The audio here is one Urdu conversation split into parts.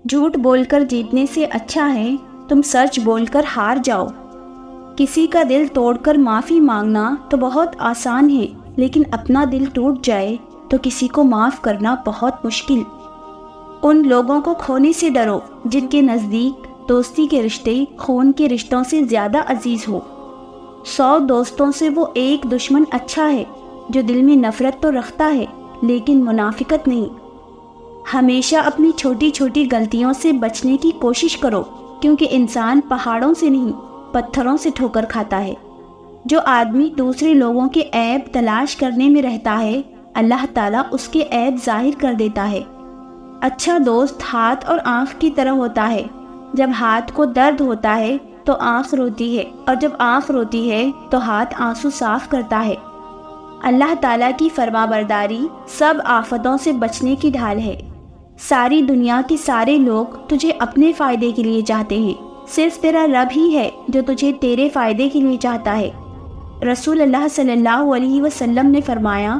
جھوٹ بول کر جیتنے سے اچھا ہے تم سچ بول کر ہار جاؤ۔ کسی کا دل توڑ کر معافی مانگنا تو بہت آسان ہے، لیکن اپنا دل ٹوٹ جائے تو کسی کو معاف کرنا بہت مشکل۔ ان لوگوں کو کھونے سے ڈرو جن کے نزدیک دوستی کے رشتے خون کے رشتوں سے زیادہ عزیز ہو۔ 100 دوستوں سے وہ ایک دشمن اچھا ہے جو دل میں نفرت تو رکھتا ہے لیکن منافقت نہیں۔ ہمیشہ اپنی چھوٹی چھوٹی غلطیوں سے بچنے کی کوشش کرو، کیونکہ انسان پہاڑوں سے نہیں پتھروں سے ٹھوکر کھاتا ہے۔ جو آدمی دوسرے لوگوں کے عیب تلاش کرنے میں رہتا ہے، اللہ تعالیٰ اس کے عیب ظاہر کر دیتا ہے۔ اچھا دوست ہاتھ اور آنکھ کی طرح ہوتا ہے، جب ہاتھ کو درد ہوتا ہے تو آنکھ روتی ہے، اور جب آنکھ روتی ہے تو ہاتھ آنسو صاف کرتا ہے۔ اللہ تعالیٰ کی فرمانبرداری سب آفتوں سے بچنے کی ڈھال ہے۔ ساری دنیا کے سارے لوگ تجھے اپنے فائدے کے لیے چاہتے ہیں، صرف تیرا رب ہی ہے جو تجھے تیرے فائدے کے لیے چاہتا ہے۔ رسول اللہ صلی اللہ علیہ وسلم نے فرمایا،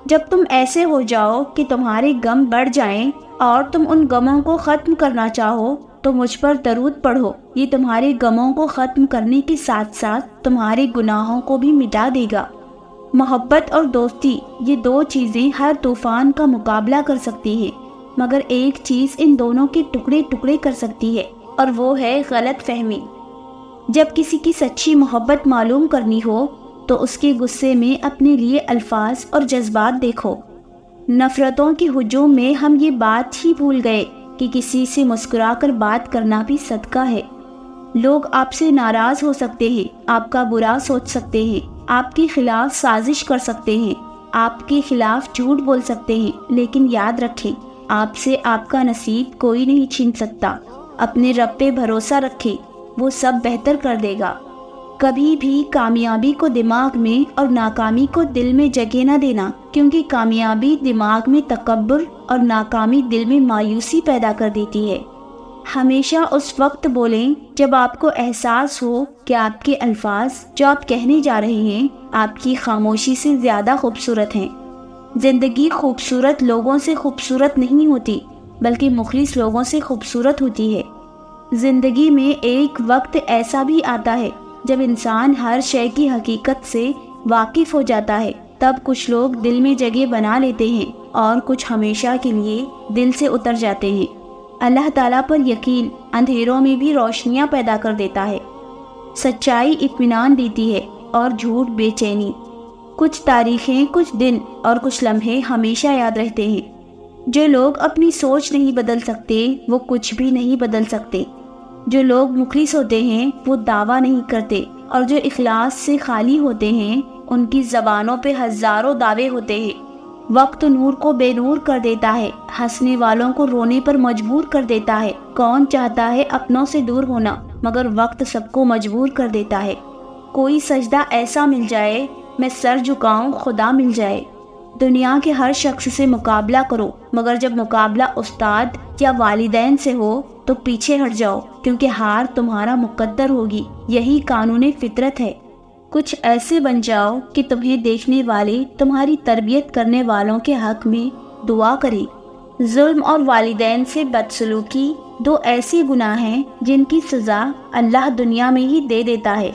جب تم ایسے ہو جاؤ کہ تمہارے غم بڑھ جائیں اور تم ان غموں کو ختم کرنا چاہو تو مجھ پر درود پڑھو، یہ تمہارے غموں کو ختم کرنے کے ساتھ ساتھ تمہارے گناہوں کو بھی مٹا دے گا۔ محبت اور دوستی، یہ دو چیزیں ہر طوفان کا مقابلہ کر سکتی ہیں، مگر ایک چیز ان دونوں کے ٹکڑے ٹکڑے کر سکتی ہے، اور وہ ہے غلط فہمی۔ جب کسی کی سچی محبت معلوم کرنی ہو تو اس کے غصے میں اپنے لیے الفاظ اور جذبات دیکھو۔ نفرتوں کے ہجوم میں ہم یہ بات ہی بھول گئے کہ کسی سے مسکرا کر بات کرنا بھی صدقہ ہے۔ لوگ آپ سے ناراض ہو سکتے ہیں، آپ کا برا سوچ سکتے ہیں، آپ کے خلاف سازش کر سکتے ہیں، آپ کے خلاف جھوٹ بول سکتے ہیں، لیکن یاد رکھیں آپ سے آپ کا نصیب کوئی نہیں چھین سکتا۔ اپنے رب پہ بھروسہ رکھیں، وہ سب بہتر کر دے گا۔ کبھی بھی کامیابی کو دماغ میں اور ناکامی کو دل میں جگہ نہ دینا، کیونکہ کامیابی دماغ میں تکبر اور ناکامی دل میں مایوسی پیدا کر دیتی ہے۔ ہمیشہ اس وقت بولیں جب آپ کو احساس ہو کہ آپ کے الفاظ جو آپ کہنے جا رہے ہیں آپ کی خاموشی سے زیادہ خوبصورت ہیں۔ زندگی خوبصورت لوگوں سے خوبصورت نہیں ہوتی، بلکہ مخلص لوگوں سے خوبصورت ہوتی ہے۔ زندگی میں ایک وقت ایسا بھی آتا ہے جب انسان ہر شے کی حقیقت سے واقف ہو جاتا ہے، تب کچھ لوگ دل میں جگہ بنا لیتے ہیں اور کچھ ہمیشہ کے لیے دل سے اتر جاتے ہیں۔ اللہ تعالیٰ پر یقین اندھیروں میں بھی روشنیاں پیدا کر دیتا ہے۔ سچائی اطمینان دیتی ہے اور جھوٹ بے چینی۔ کچھ تاریخیں، کچھ دن اور کچھ لمحے ہمیشہ یاد رہتے ہیں۔ جو لوگ اپنی سوچ نہیں بدل سکتے وہ کچھ بھی نہیں بدل سکتے۔ جو لوگ مخلص ہوتے ہیں وہ دعویٰ نہیں کرتے، اور جو اخلاص سے خالی ہوتے ہیں ان کی زبانوں پہ ہزاروں دعوے ہوتے ہیں۔ وقت نور کو بے نور کر دیتا ہے، ہنسنے والوں کو رونے پر مجبور کر دیتا ہے۔ کون چاہتا ہے اپنوں سے دور ہونا، مگر وقت سب کو مجبور کر دیتا ہے۔ کوئی سجدہ ایسا مل جائے میں سر جھکاؤں خدا مل جائے۔ دنیا کے ہر شخص سے مقابلہ کرو، مگر جب مقابلہ استاد یا والدین سے ہو تو پیچھے ہٹ جاؤ، کیونکہ ہار تمہارا مقدر ہوگی، یہی قانون فطرت ہے۔ کچھ ایسے بن جاؤ کہ تمہیں دیکھنے والے تمہاری تربیت کرنے والوں کے حق میں دعا کریں۔ ظلم اور والدین سے بدسلوکی دو ایسے گناہ ہیں جن کی سزا اللہ دنیا میں ہی دے دیتا ہے۔